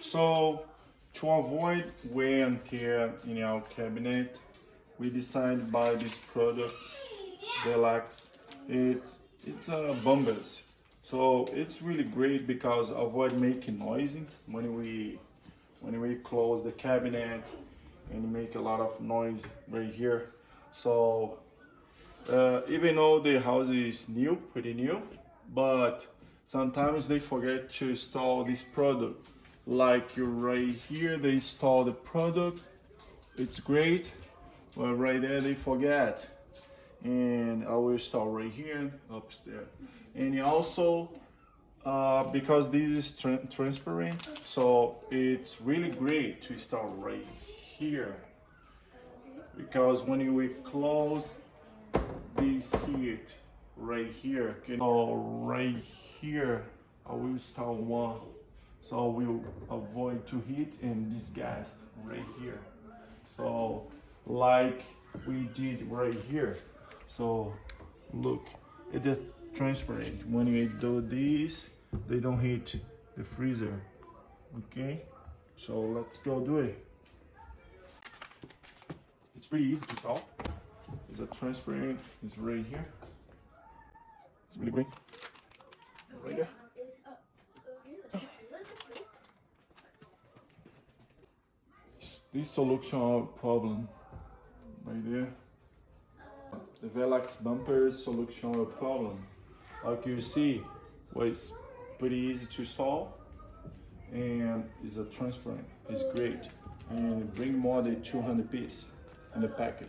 So to avoid wear and tear in our cabinet, we decided to buy this product, Vellax. It's bumpers. So it's really great because avoid making noise when we close the cabinet and make a lot of noise right here. So even though the house is new, pretty new, but sometimes they forget to install this product. Like you right here, they install the product. It's great, but right there they forget. And I will install right here, upstairs. And also, because this is transparent, so it's really great to install right here. Because when we close this heat right here, so right here, I will install one. So we'll avoid to heat and this gas right here. So like we did right here. So look, it is transparent. When we do this, they don't hit the freezer. Okay, so let's go do it. It's pretty easy to solve. It's a transparent, it's right here. It's really great. Right there. This solution our problem right there. The Vellax bumpers solution our problem. Like you see, was pretty easy to install and is a transparent. It's great and bring more than 200 pieces in the packet.